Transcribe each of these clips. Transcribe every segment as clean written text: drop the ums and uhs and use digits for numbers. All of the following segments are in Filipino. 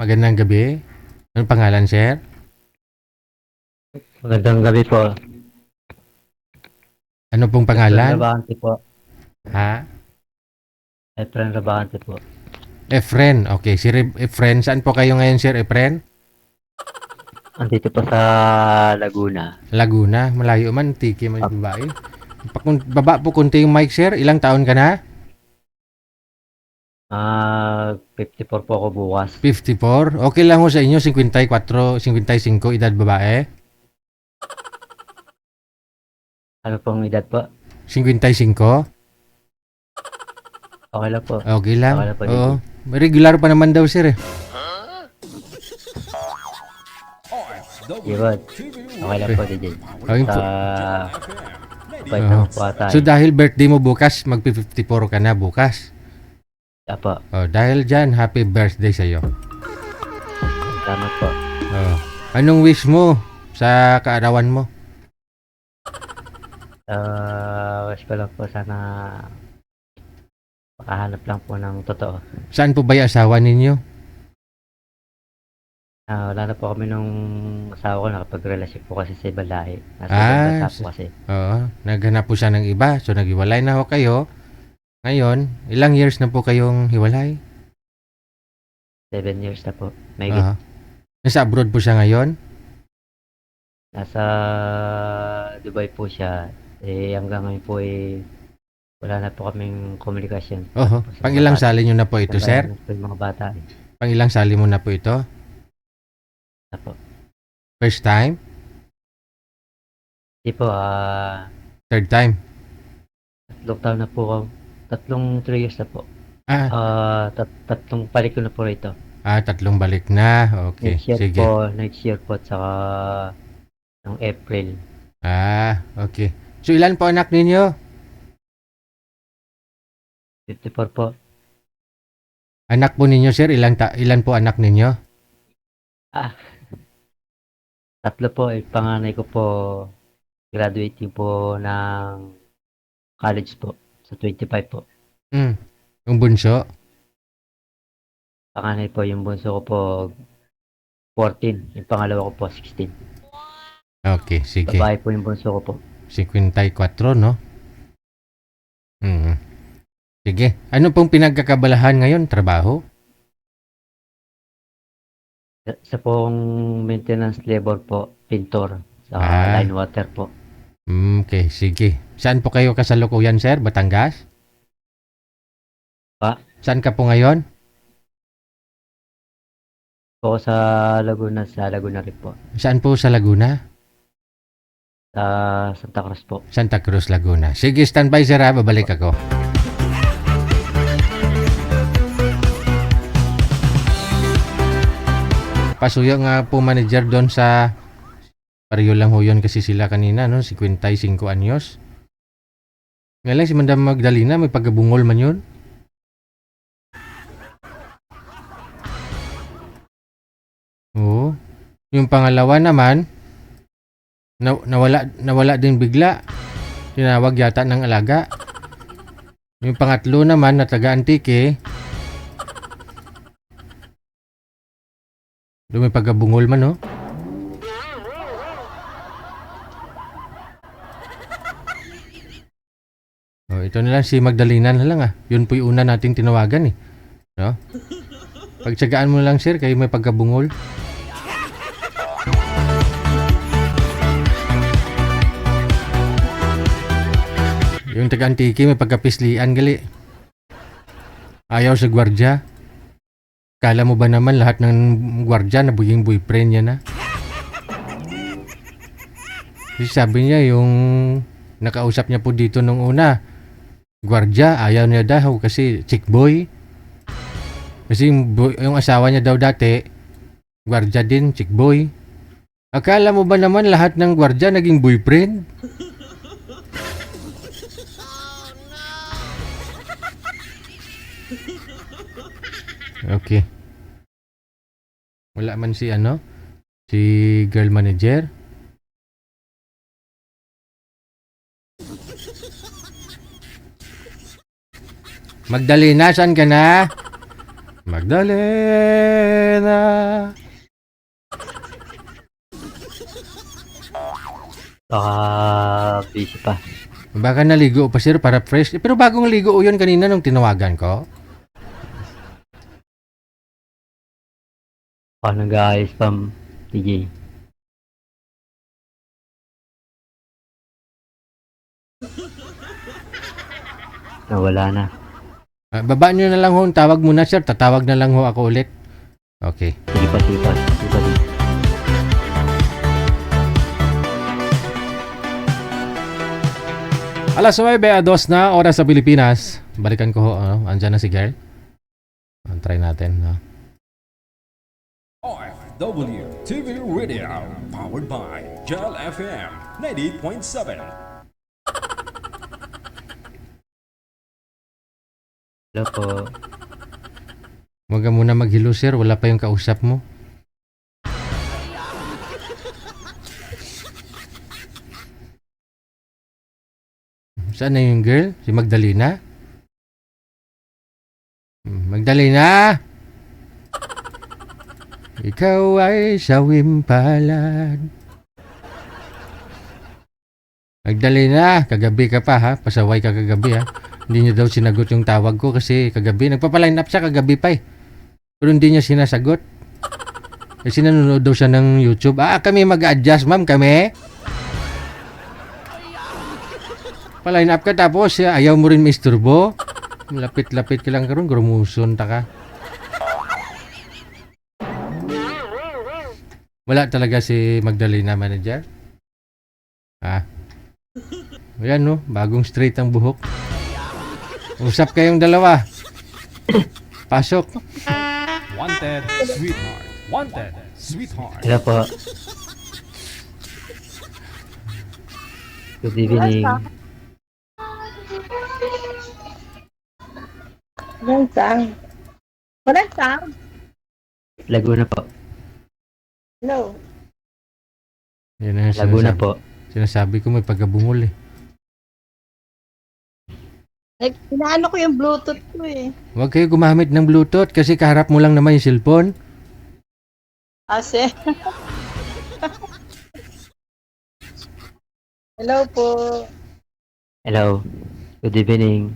Magandang gabi. Anong pangalan, sir? Magandang gabi po. Ano pong Efren pangalan? Rabahante po. Ha? Efren Rabahante po. Efren. Okay, si Efren. Saan po kayo ngayon, sir Efren? Andito po sa Laguna. Laguna. Malayo man. Tiki man yung babae. Baba po kunti yung mic, sir. Ilang taon ka na? 54 po ako bukas. 54. Okay lang ho sa inyo. 54, 55, edad babae. Ano pong edad po? 55. Okay lang po. Okay lang. Okay lang po, Oo. Regular pa naman daw, sir. Yun. Okay lang po, DJ. Okay po. Sa bait Oo. naman po ata. So dahil birthday mo bukas, mag-54 ka na bukas. Apo. Dahil dyan, happy birthday sa'yo. Salamat po. Anong wish mo sa kaarawan mo? Wish ko lang po sana makahanap lang po ng totoo. Saan po ba yung asawa ninyo? Wala na po kami nung asawa ko. Nakapag-relasyon po kasi sa ibang lahi. Nasa Ah, ibang bansa po kasi. Oo, naghanap po siya ng iba. So, naghiwalay na ho kayo. Ngayon, ilang years na po kayong hiwalay? 7 years na po. May Nasa abroad po siya ngayon? Nasa Dubai po siya. Hanggang ngayon po wala na po kaming komunikasyon. Oho. Sa Pang mga ilang bata. sali nyo na po ito, sir? Sa mga bata. Pang ilang sali mo na po ito? Apo. First time? Hindi po, Third time? tatlong taon na po ako. 3 years na po. Tatlong balik ko na po rito. Tatlong balik na. Okay, sige. Next year po, at saka ng April. Okay. So, ilan po anak ninyo? 54 po. Anak po ninyo, sir? Ilan po anak ninyo? Tatlo po. Panganay ko po, graduating po ng college po. Sa 25 po. Yung bunso? Panganay po, yung bunso ko po 14, yung pangalawa ko po 16. Okay, sige. Babae po yung bunso ko po. 54, no? Sige. Ano pong pinagkakabalahan ngayon? Trabaho? Sa pong maintenance labor po, pintor sa line water po. Okay, sige. Saan po kayo kasalukuyan, sir? Batangas? Saan ka po ngayon? Po sa Laguna rin po. Saan po sa Laguna? Sa Santa Cruz po. Santa Cruz, Laguna. Sige, standby, sir, ha? Babalik ako. Pasuyo nga po manager doon sa pareho lang ho yun kasi sila kanina, no? 55 anyos. Ngayon si Madam Magdalena, may pagkabungol man yun. Oo. Yung pangalawa naman, nawala din bigla. Tinawag yata ng alaga. Yung pangatlo naman na taga-Antique, doon may pagkabungol man, no? Ito na lang si Magdalena na lang, Yun po yung una nating tinawagan, no? Pagtsagaan mo lang, sir, kayo may pagkabungol. Yung taga-Antique may pagkapislian gali. Ayaw sa gwardya. Kala mo ba naman lahat ng gwardya na buging boyfriend niya na? Kasi sabi niya yung nakausap niya po dito nung una, gwardya, ayaw niya daw kasi chick boy. Kasi yung asawa niya daw dati, gwardya din, chick boy. Akala mo ba naman lahat ng gwardya naging boyfriend? Okay. Wala man si girl manager. Magdalena, saan ka na? Magdalena. Baka busy pa. Baka naligo pa sir para fresh. Pero bagong ligo yun kanina nung tinawagan ko. Baka nag-aayos pa, TJ. Nawala na. Baba nyo na lang ho. Tawag muna sir. Tatawag na lang ho ako ulit. Okay. Sige pa, sige pa. Sige pa, sige. Alas 9:02 na oras sa Pilipinas. Balikan ko ho. Andyan na si girl. Try natin. OFW TV Radio, powered by Gel FM 98.7. Hello po. Huwag ka muna maghilo sir. Wala pa yung kausap mo. Saan na yung girl? Si Magdalena? Magdalena! Ikaw ay sawim palad. Magdalena, kagabi ka pa ha? Pasaway ka kagabi ha? Hindi niya daw sinagot yung tawag ko kasi kagabi. Nagpapaline up siya kagabi pa eh. Pero hindi niya sinasagot. Kasi nanonood daw siya ng YouTube. Kami mag-adjust ma'am, kami. Paline up ka tapos ayaw mo rin maisturbo. Lapit-lapit ka lang karon, grumuson ta ka. Wala talaga si Magdalena manager. Ayan no, bagong straight ang buhok. Usap kayong dalawa. Pasok. Wanted, sweetheart. Wanted, sweetheart. Hello po. Good evening. Walang sound. Walang sound. Laguna po. No. Yan ang Laguna sinasabi, po. sinasabi ko may pagkabungol eh. Inaano ko yung Bluetooth ko eh. Huwag kayo gumamit ng Bluetooth kasi kaharap mo lang naman yung cellphone. Ase. Hello po. Hello. Good evening.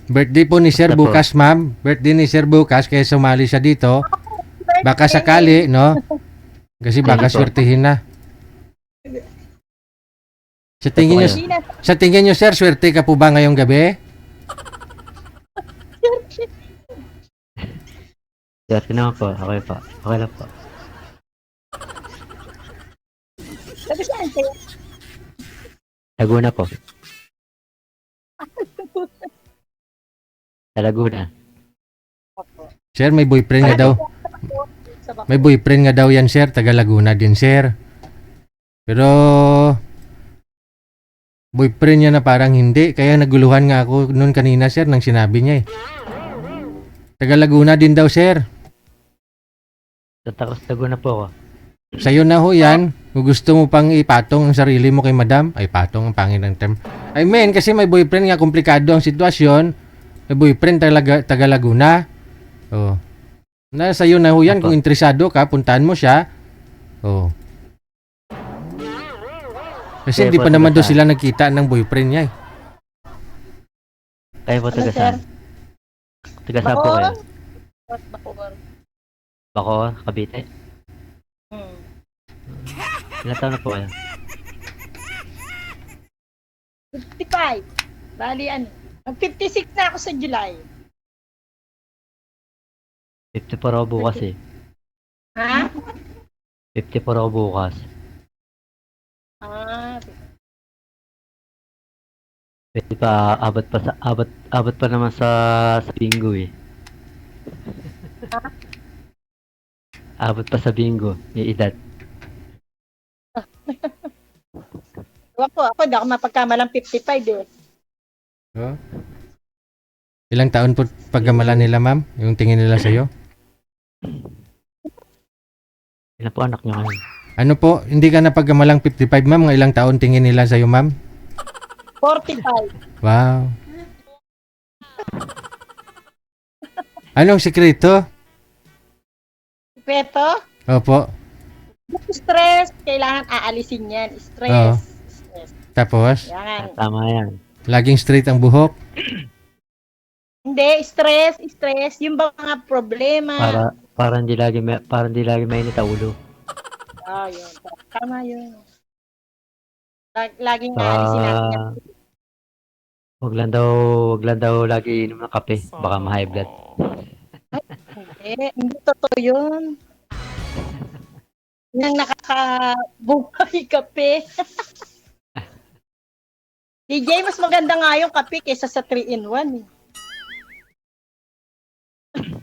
Birthday po ni Sir Basta po. bukas, ma'am. Birthday ni Sir bukas kaya sumali siya dito. Baka sakali, no? Kasi baka Thank you po. swertihin na. Sa tingin niyo, Opo, sa tingin niyo, Sir, swerte ka po ba ngayong gabi? Swerte naman po. Okay po. Okay lang po. Sabi saan kayo? Laguna po. Sa Laguna. Sir, may boyfriend nga daw. Sa bako. May boyfriend nga daw yan, Sir. Taga Laguna din, Sir. Pero boyfriend niya na parang hindi. Kaya naguluhan nga ako noon kanina, Sir, nang sinabi niya eh. Taga Laguna din daw, Sir. Sa Laguna po ako. Sa'yo na ho yan. Kung gusto mo pang ipatong ang sarili mo kay madam, ay patong ang pangit ng term. I mean, kasi may boyfriend nga, komplikado ang sitwasyon. May boyfriend taga Laguna. Oh. Na sa'yo na ho yan. Apo. Kung interesado ka, puntahan mo siya. Oh. Kasi Kaya hindi po, pa naman taga daw saan? sila nagkita ng boyfriend niya eh. Kayo po Ano, taga sir? saan? Taga saan po kayo? Bacoor. Bacoor, Cavite. Hmm. Ilan taon na po kayo? 55. Bali ano. Mag-56 na ako sa July. 54 ako bukas eh. Ha? 54 ako bukas. Ah, Pwede pa, abot pa naman sa bingo eh. Abot pa sa bingo, yung edad. ako hindi ako mapagkamalang 55 eh. Oh. Ilang taon po pagkamalan nila, ma'am? Yung tingin nila sa'yo? Ilan po anak niyo ngayon? Ano po? Hindi ka na pagkamalang 55, ma'am? Mga ilang taon tingin nila sa'yo, ma'am? 45. Wow. Anong sikreto? Peto, Opo. stress, kailangan aalisin yan. Stress. Oo. Stress. Tapos, Yan. Tama yan. laging straight ang buhok. Hindi, stress. Yung ba mga problema. Para hindi lagi mainit ang ulo. Yun. Tama yun. Laging Saka, aalisin natin yan. wag lang daw lagi inom ng kape. Baka ma-high blood. Hindi totoo yun. Nang nakakabuhay kape. DJ, mas maganda nga yung kape kaysa sa 3-in-1. Eh.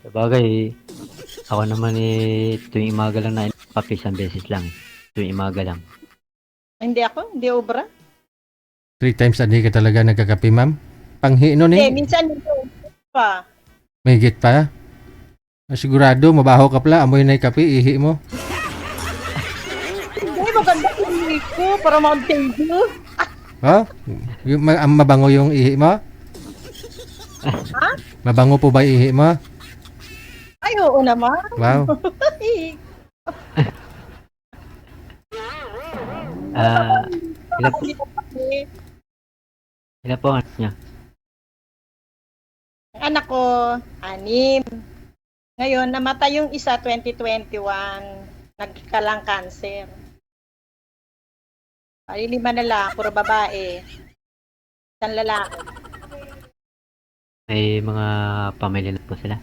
Sabagay, ako naman tuwing umaga lang na inom ng kape, isang beses lang. Tuwing umaga lang. Hindi hindi obra. 3 times a day ka talaga nagkakape, ma'am? Panghi nun Minsan hindi pa. May higit pa? Sigurado, mabaho ka pala. Amoy na yung kape, ihi mo. Hindi, maganda yung ko para ma-update you. Oh? Mabango yung ihi mo? Ha? Mabango po ba yung ihi mo? Ay, oo naman. Wow. Ilan po ang anak niya? Ang anak ko, 6. Ngayon, namatay yung isa 2021. Nagkalang cancer. Ay, 5 na lang, puro babae. Isang lalaki. May mga pamilya na po sila.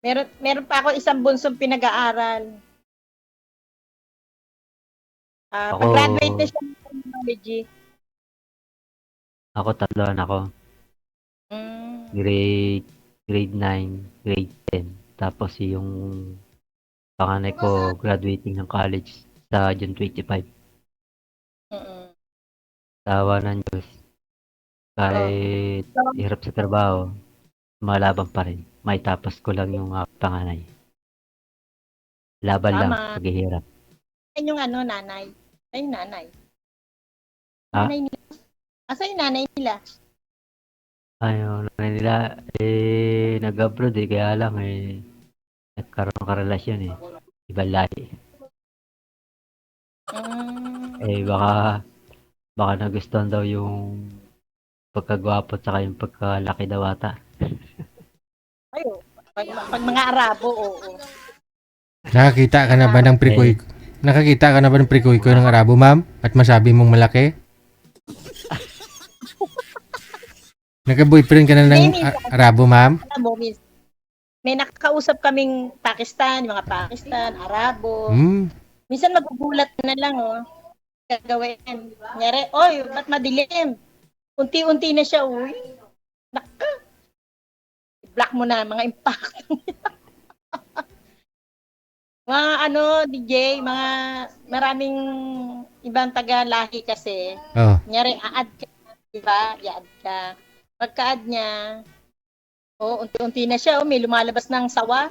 Meron pa ako isang bunsong pinag-aaral. Pag-graduate na siya ng technology. Ako 3 anak ko. Grade 9, grade 10. Tapos yung panganay ko graduating ng college sa June 25. Tawa ng Diyos. Kahit hirap sa trabaho, malabang pa rin. May tapos ko lang yung panganay. Laban lang, Tama. paghihirap. Yan yung nanay. Ay, nanay. Ha? Nanay nila. Asa yung nanay nila? Ayun, nila, nag-abroad kaya lang nagkaroon karelasyon ibang lahi. Baka nagustuhan daw yung pagkagwapo at saka yung pagkalaki daw ata. Ayo. Pag mga Arabo, oo. Nakakita ka na ba ng prikoy? Nakakita ka na ba ng prikoy ko ng Arabo, ma'am? At masabi mong malaki? Nagka-boyfriend ka na ng Arabo, ma'am? May nakakausap kaming Pakistan, yung mga Pakistan, Arabo. Minsan magugulat na lang, gagawin. Kunyari, oy, ba't madilim? Unti-unti na siya, uy. Naka. I-block mo na mga impact. Mga DJ, mga maraming ibang taga-lahi kasi. Kunyari, a-add ka, diba? I-add ka. Pagka-add niya, unti-unti na siya, may lumalabas ng sawa.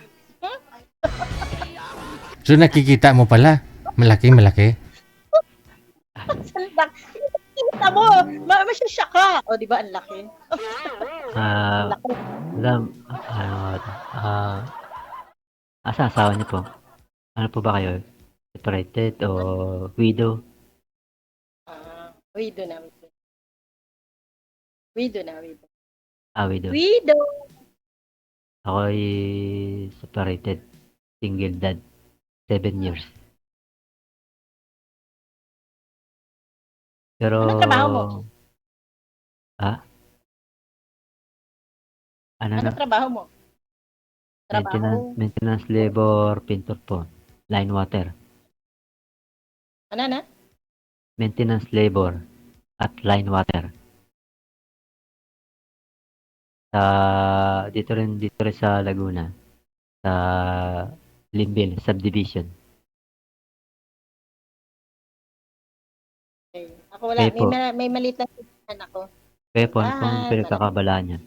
So nakikita mo pala, malaki. Kita mo, masyasya ka. O, di ba, ang laki? Asa asawa niyo po? Ano po ba kayo? Separated o widow? Widow na. Widow. Widow. Widow. Ako ay separated. Single dad. 7 years. Pero... Anong trabaho mo? Anong trabaho mo? Maintenance labor, pintor po. Line water. Ano na? Maintenance labor at line water. Dito rin sa Laguna. Sa Limbil subdivision. Okay. Ako wala, may maliit na anak ko. Kaya po, ano pong pinagkakabalaan niya?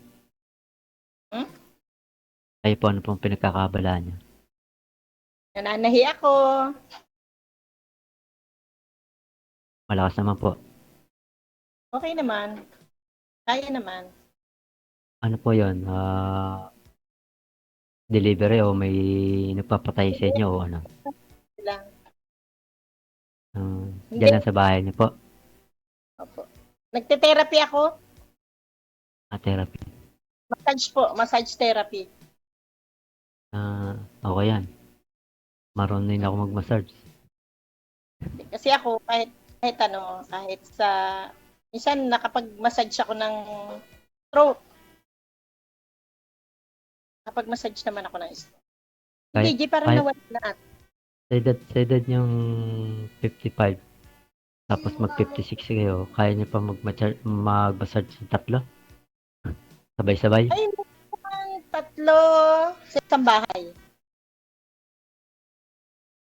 Kaya po, ano pong pinagkakabalaan niya? Nananahi ako. Malakas naman po. Okay naman. Kaya naman. Ano po yun? delivery o may nagpapatay sa inyo o ano? lang. Diyan lang sa bahay niyo po, Opo. Nagte-therapy ako. therapy. Massage po, massage therapy. Okay yan. Marunong ako mag-massage. Kasi ako kahit sa minsan nakapag-massage ako ng throat. Nakapag-massage naman ako ng throat. Kahit- Hindi, parang kahit- nawala na. Sa edad niyong 55, tapos mag-56 kayo, kaya niyo pa mag-massage ng tatlo? Sabay-sabay? Ay, tatlo sa isang bahay.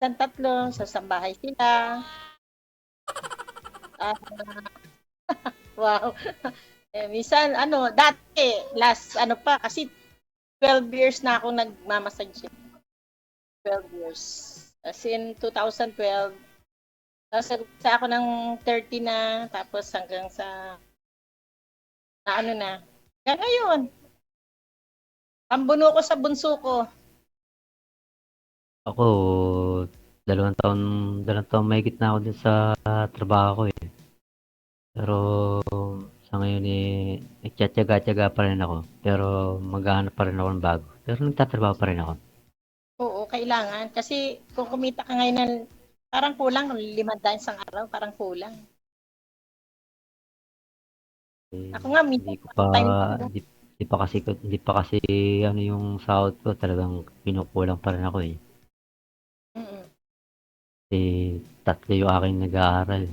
Tatlo sa isang bahay sila. Ah, wow. Minsan, dati, kasi 12 years na ako nagmamassage. 12 years. As in 2012, tapos sa ako ng 30 na, tapos hanggang sa, hanggang ngayon. Pambuno ko sa bunso ko. Ako, 2 taon mahigit na ako dun sa trabaho ko eh. Pero sa ngayon nagtsatsaga-tsaga pa rin ako. Pero maghahanap pa rin ako ng bago. Pero nagtatrabaho pa rin ako. Oo, kailangan. Kasi kung kumita ka ngayon ng parang kulang, 5 isang araw, parang kulang. Ako nga, Hindi ko pa, hindi pa kasi yung sahod ko talagang pinukulang pa rin ako eh. Kasi 3 yung aking nag-aaral.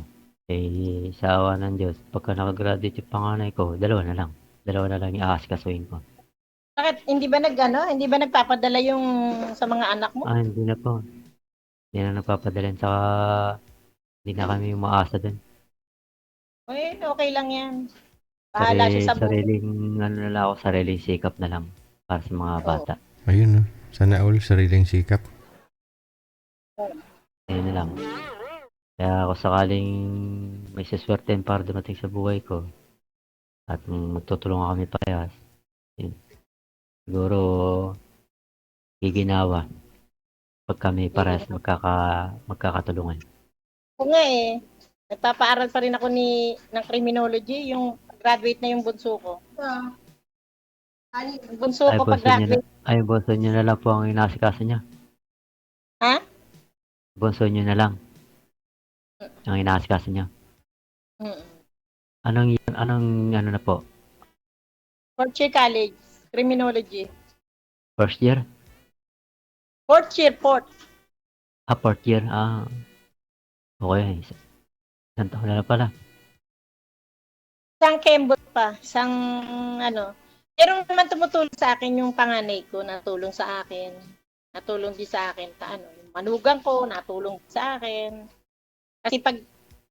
Sa awa ng Diyos, pagka nakagraduate yung panganay ko, 2 na lang. 2 na lang yung aasikasuhin ko. Bakit? Hindi ba nagpapadala yung sa mga anak mo? Hindi na po. Hindi na nagpapadalhin. Saka hindi na kami umaasa dun. Okay lang yan. Bahala siya sa buhay. Sariling sikap na lang para sa mga bata. Ayun, no? Sana all sariling sikap. Ayun na lang. Kaya ako sakaling may saswertein para dumating sa buhay ko at magtutulungan kami parehas, siguro giginawa pag kami parehas magkakatulungan. Oo nga eh. Nagpapaaral pa rin ako ng criminology, yung graduate na yung bunso ko. Yung bunso ko pag-graduate. Ay, bunso nyo na lang po ang inaasikaso niya. Ha? Bunso nyo na lang ang inaasikaso niya. Anong ano na po? Fourth year college, criminology. First year? Fourth. 4th year. Okay. Isang taon na pala. Isang kembot pa, Pero naman tumutulong sa akin yung panganay ko, natulong sa akin. Natulong din sa akin, yung manugang ko, natulong sa akin. Kasi pag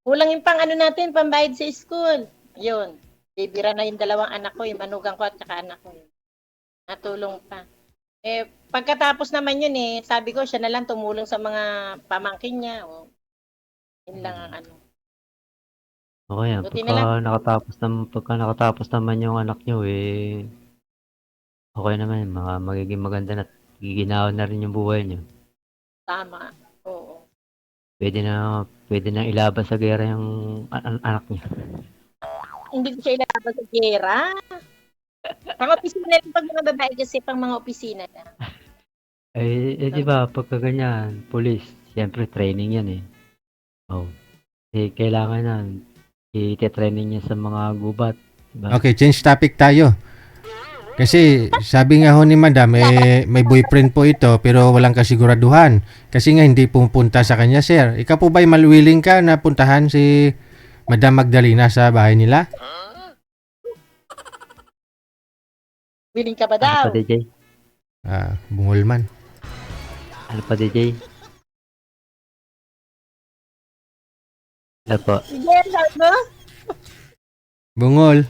kulang yung natin, pambayad sa school. Yun, bibira na yung 2 anak ko, yung manugang ko at saka anak ko. Natulong pa. Pagkatapos naman yun sabi ko, siya na lang tumulong sa mga pamangkin niya. Yun lang ang Okay, Buti na pagka nakatapos naman yung anak nyo, okay naman, magiging maganda na at giginawa na rin yung buhay nyo. Tama. Oo. Pwede na ilaban sa gera yung anak niya. Hindi ko siya ilabas sa gera. Pang opisina lang pag mga babae kasi pang mga opisina na. Di ba, pagka ganyan, police, siyempre training yan eh. Kailangan na i-training niya sa mga gubat. Diba? Okay, change topic tayo. Kasi sabi nga ho ni Madam, may boyfriend po ito pero walang kasiguraduhan. Kasi nga hindi pupunta sa kanya, sir. Ikaw po ba'y willing ka na puntahan si Madam Magdalena sa bahay nila? Willing ka ba Ano daw? pa, DJ? Bungol man. Ano pa, DJ? Ano po? Yes, ano? Bungol.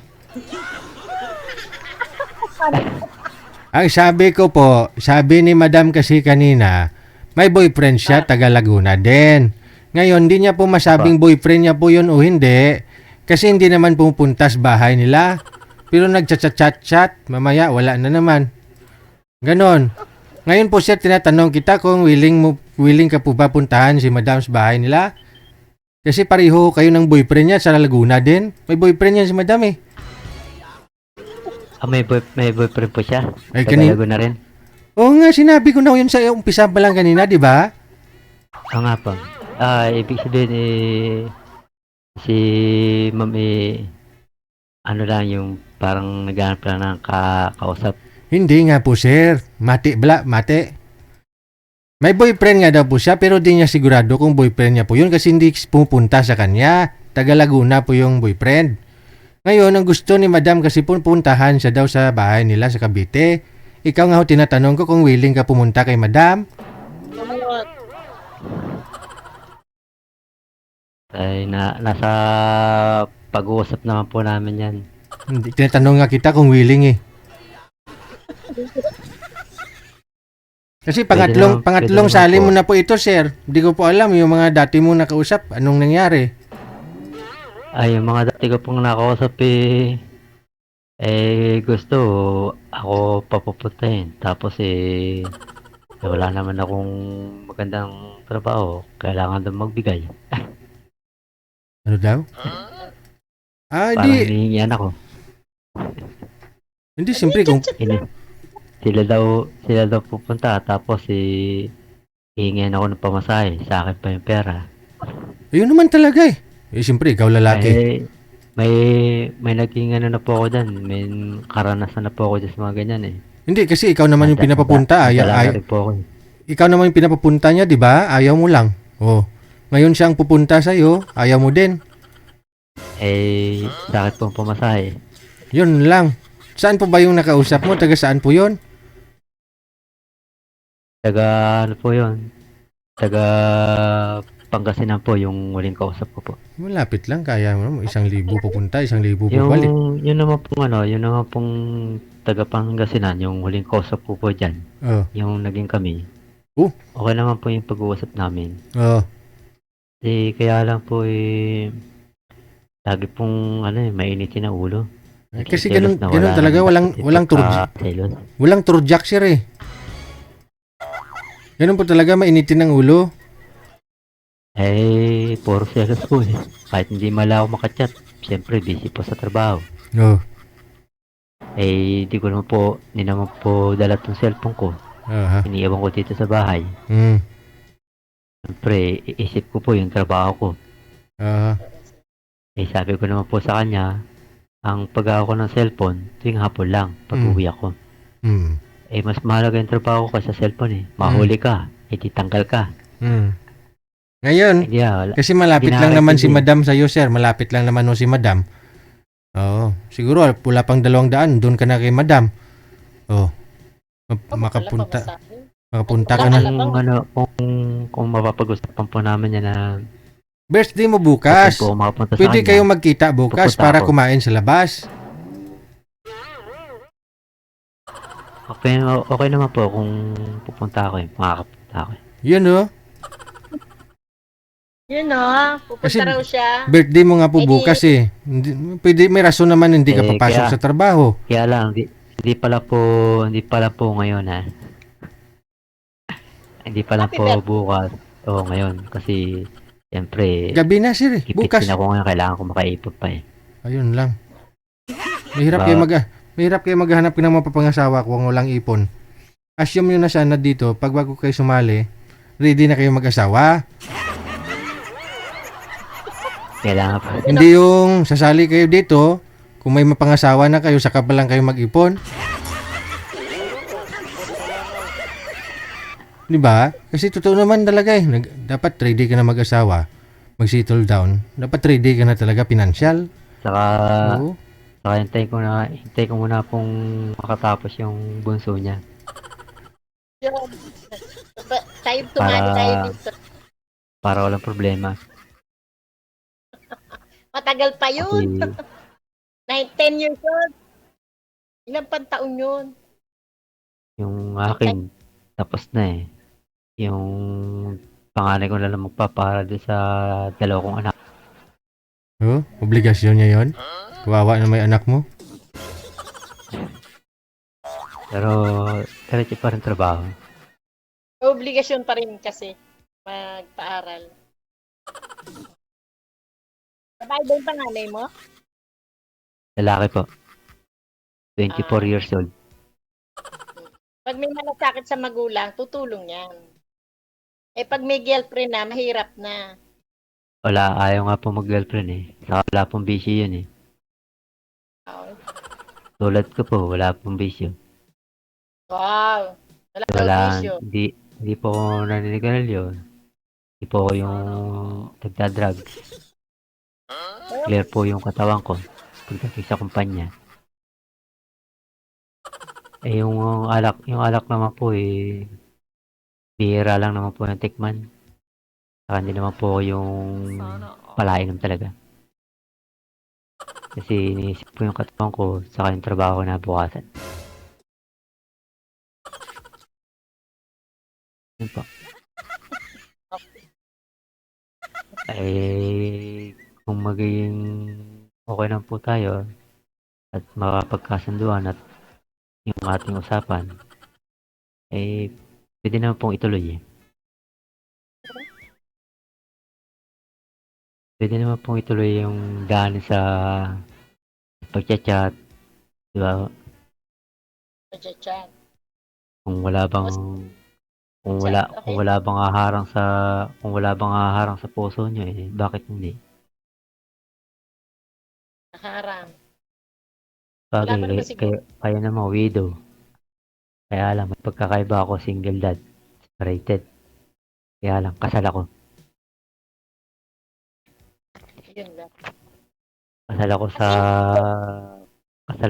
Ang sabi ko po, sabi ni Madam kasi kanina, may boyfriend siya, taga Laguna din. Ngayon, hindi niya po masabing boyfriend niya po yun o hindi. Kasi hindi naman pupunta sa bahay nila. Pero nagchat-chat-chat, mamaya wala na naman. Ganon. Ngayon po sir, tinatanong kita kung willing ka po ba puntahan si madam sa bahay nila? Kasi pareho kayo ng boyfriend niya sa Laguna din. May boyfriend yan si madam eh. May boyfriend po siya. Ay, Tagalago na rin. Oo nga, sinabi ko na yun sa umpisa pa lang kanina, di ba? Oo nga po. Ibig sabihin si ma'am ano lang yung parang naghanap lang ng kausap. Hindi nga po sir. Mate. May boyfriend nga daw po siya pero di niya sigurado kung boyfriend niya po yun kasi hindi pupunta sa kanya. Taga Laguna po yung boyfriend. Ngayon, ang gusto ni madam kasi puntahan siya daw sa bahay nila sa Cavite. Ikaw nga ho, tinatanong ko kung willing ka pumunta kay madam. Ay, nasa pag-uusap naman po namin yan. Hindi, tinatanong nga kita kung willing eh. Kasi pangatlong naman sali po. mo na po ito, sir. Hindi ko po alam yung mga dati mong nakausap. Anong nangyari? Ay, yung mga dati ko pong nakausap gusto ako papupuntahin. Tapos wala naman akong magandang trabaho. Kailangan doon magbigay. Ano daw? Parang Hindi. hinihingian ako. Hindi, siyempre kung... Sila daw pupunta. Tapos hihingian ako ng pamasahe. Sa akin pa yung pera. Ayun naman talaga eh. Eh, siyempre, ikaw lalaki. May naging ano na po ako dyan. May karanasan na po ako dyan sa mga ganyan eh. Hindi, kasi ikaw naman yung pinapapunta. Dala na rin po ako eh. Ikaw naman yung pinapapunta niya, di ba? Ayaw mo lang. Oh. Ngayon siya ang pupunta sa'yo, ayaw mo din. Sa akin pong pamasahe. Yun lang. Saan po ba yung nakausap mo? Taga saan po yun? Taga ano po yun? Taga Pangasinan po yung huling kausap ko po. Malapit lang, kaya mo. 1,000 pupunta, 1,000 pabalik. Yun naman pong taga Pangasinan, yung huling kausap ko po dyan. Oh. Yung naging kami. Oh. Okay naman po yung pag-uusap namin. Oh. Kaya lang po lagi pong mainitin ang ulo. Kasi ganun talaga, walang turjak sir eh. Ganun po talaga, mainitin ang ulo. Puro selos po eh. Kahit hindi mala ako makachat, siyempre busy po sa trabaho. Oh. Hindi naman po dala tong cellphone ko. Aha. Iniiwan ko dito sa bahay. Siyempre, iisip ko po yung trabaho ko. Aha. Sabi ko naman po sa kanya, ang pag ko ng cellphone, tuwing hapon lang, pag uwi ako. Mas mahalaga yung trabaho ko sa cellphone eh. Mahuli ka, titanggal ka. Ngayon, kasi malapit lang naman si madam sa'yo, sir. Malapit lang naman si madam. Oo. Siguro, pula pang 200, doon ka na kay madam. Oo. Makapunta ka na. Kung mapapag-usapan po namin yan na Birthday mo bukas. po makapunta sa Pwede kanya. kayong magkita bukas Pupunta para ako. kumain sa labas. Okay naman po kung pupunta ako makakapunta ako Yun oh. Yun pupunta Kasi raw siya. Birthday mo nga po Eh, di- bukas eh. Pwede, may rason naman hindi ka papasok kaya- sa trabaho. Kaya lang, hindi pala po ngayon ha. Hindi pala Happy po birthday. bukas. Ngayon. Kasi, siyempre, Gabi na sir eh. Bukas. Bukas. Ako ngayon, kailangan ko makaipot pa eh. Ayun lang. Mahirap kayo maghanap ng mapapangasawa kung walang ipon. Assume nyo na sana dito, pag bago kayo sumali, ready na kayo mag-asawa. Kailangan pa. Hindi yung sasali kayo dito, kung may mapangasawa na kayo, saka pa lang kayo mag-ipon. Di ba? Kasi totoo naman talaga eh. Dapat ready ka na mag-asawa, mag-settle down. Dapat ready ka na talaga financial. Saka, Oo. hintay ko muna pong makatapos yung bunso niya. Tayo tumali tayo dito. Para walang problema. Matagal pa yun. Kasi 10 years old. Ilang pantaon yun? yung akin, tapos na eh. Yung panganay ko na lang magpapara doon sa dalawa kong anak. Oh, obligasyon niya yon. Kawawa na may anak mo. Pero, diretso pa rin trabaho. Obligasyon pa rin kasi magpaaral. Babae ba yung panganay mo? Lalaki po. 24 Ah. years old. Pag may malasakit sa magulang, tutulong yan. Eh pag may girlfriend na, mahirap na. Wala, ayaw nga po mag-girlfriend eh. Saka wala pong bisyo yun eh. Oh, Tulad ko po, wala pong bisyo. wow. Wala daw Wala, bisyo. hindi po ako naninigarilyo. Hindi po ako yung nagda-drugs. Clear po yung katawan ko pagdating sa kumpanya. Eh yung alak naman po eh, bihira lang naman po yung tikman. Saka hindi naman po yung palainom talaga. Kasi iniisip po yung katawan ko saka yung trabaho ko na bukasan. Yun po. Eh, kung magiging okay lang po tayo at makapagkasunduan at yung ating usapan, eh, pwede naman pong ituloy eh. Pwede naman pong ituloy yung daan sa pagchat-chat, di ba? Chat. Kung wala bang kung Okay. wala bang haharang sa puso nyo eh, bakit hindi? Nakaharang. Bagay, Wala pa naman siguro. kaya naman widow. Kaya lang, may pagkakaiba ako, single dad, separated. Kaya lang, kasal ako. Yun lang. Kasal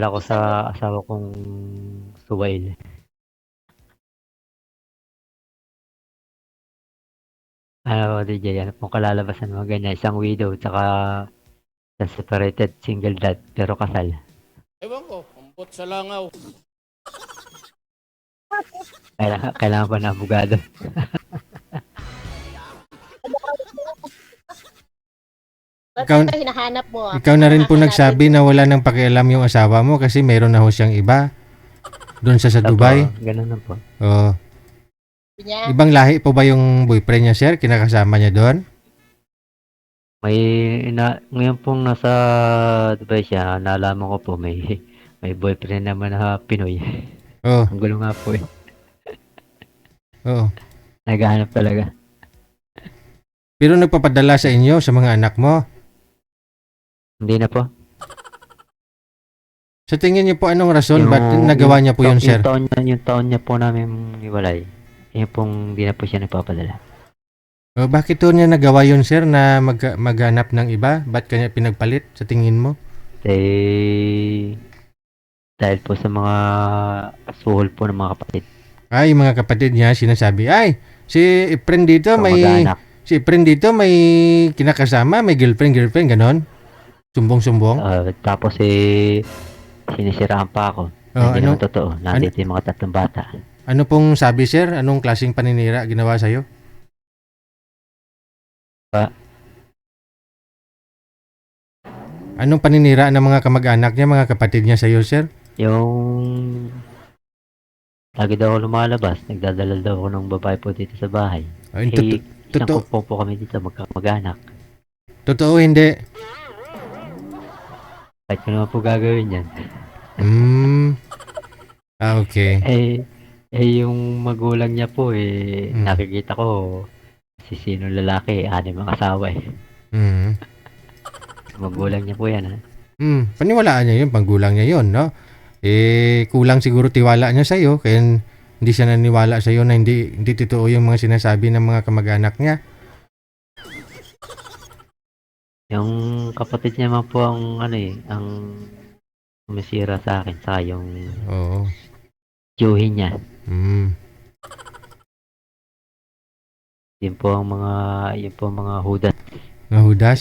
ako sa asawa kong Suwail. Ano, DJ, ano pong kalalabasan mo ganyan? Isang widow, tsaka isang separated single dad, pero kasal. Ewan ko, ambot sa langaw. Kailangan pa na abogado. Ba't Ikaw- ito hinahanap mo? Ikaw na rin po Hinahanapin nagsabi mo. na wala nang pakialam yung asawa mo kasi mayroon na ho siyang iba. Doon sa Dubai. Opo, ganun lang po. Oh. Niya. Ibang lahi po ba yung boyfriend niya, sir? Kinakasama niya doon? Ngayon pong nasa Dubai siya, nalaman ko po may boyfriend naman na Pinoy. Oh, Ang gulo nga po eh. oo. Naghahanap talaga. Pero nagpapadala sa inyo, sa mga anak mo. Hindi na po. Sa tingin niyo po anong rason? Ba't nagawa niya po yun, sir? Yung taon niya po namin iwalay. Yun pong hindi na po siya nagpapadala. Oh, bakit to niya nagawa yun, sir, na maghanap ng iba? Ba't kanya pinagpalit sa tingin mo? Dahil po sa mga suhol po ng mga kapatid. Ay, yung mga kapatid niya sinasabi, ay, si Efren dito So, may mag-anak. si Efren dito may kinakasama, may girlfriend, ganon. Sumbong-sumbong. Tapos sinisiraan pa ako. Oh, Hindi ano? naman totoo. Nandito yung mga tatlong bata. Ano pong sabi, sir? Anong klaseng paninira ginawa sa'yo? Anong paninira ng mga kamag-anak niya, mga kapatid niya sa'yo, sir? Yung lagi daw ako lumalabas, nagdadala daw ako ng babae po dito sa bahay. Ay, Isang totoo, kupo po kami dito, magkamag-anak. totoo hindi. Kahit ko naman po gagawin yan. Okay. Yung magulang niya po nakikita ko si sinong lalaki, anim ang asawa Magulang niya po yan ha. Paniwalaan niya yun, panggulang niya yun, no? Kulang siguro tiwala niya sa'yo, kaya hindi siya naniwala sa'yo na hindi totoo yung mga sinasabi ng mga kamag-anak niya. Yung kapatid niya man po ang ang sumisira sa akin, sa yung Oo. tiyuhin niya. Yun po ang mga hudas. Nahudas?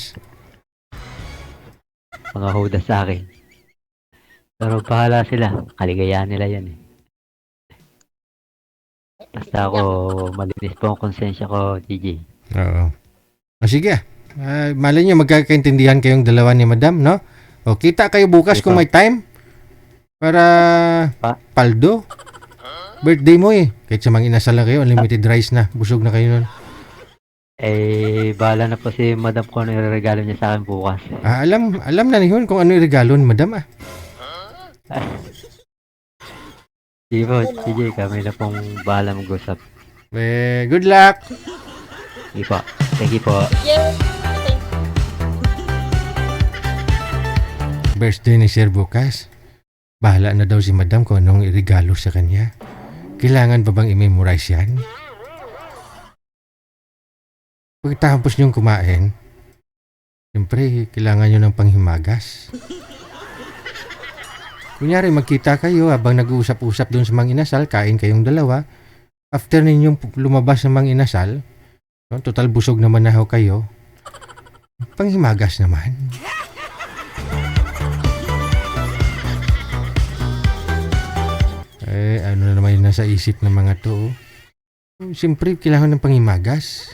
Mga hudas sa akin. Pero bahala sila. Kaligayahan nila yan Basta ako, malinis po ang konsensya ko, DJ. Oo. Sige. Malay nyo, magkakaintindihan kayong dalawa ni Madam, no? O, kita kayo bukas Ito. kung may time para Pa? paldo. Birthday mo eh. Kahit sa mga inasal na kayo, unlimited rice na. Busog na kayo nun. Eh, bahala na po si madam ko ano iregalo niya sa akin bukas. Alam na yun kung ano yung regalo ni madam ah. Sige po, sige, kami na pong bahala mag-usap. Good luck! Sige po. Thank you po. Yes. Birthday ni Sir bukas. Bahala na daw si madam kung anong iregalo sa kanya. Kailangan pa bang i-memorize yan? Pagkatapos niyong kumain, siyempre, kailangan niyo ng panghimagas. Kunyari, magkita kayo habang nag-uusap-usap doon sa mga inasal, kain kayong dalawa. After ninyong lumabas ng mga inasal, no, total busog naman na kayo, panghimagas naman. Ano na naman yung nasa isip ng mga to? Siyempre, kailangan ng panghimagas.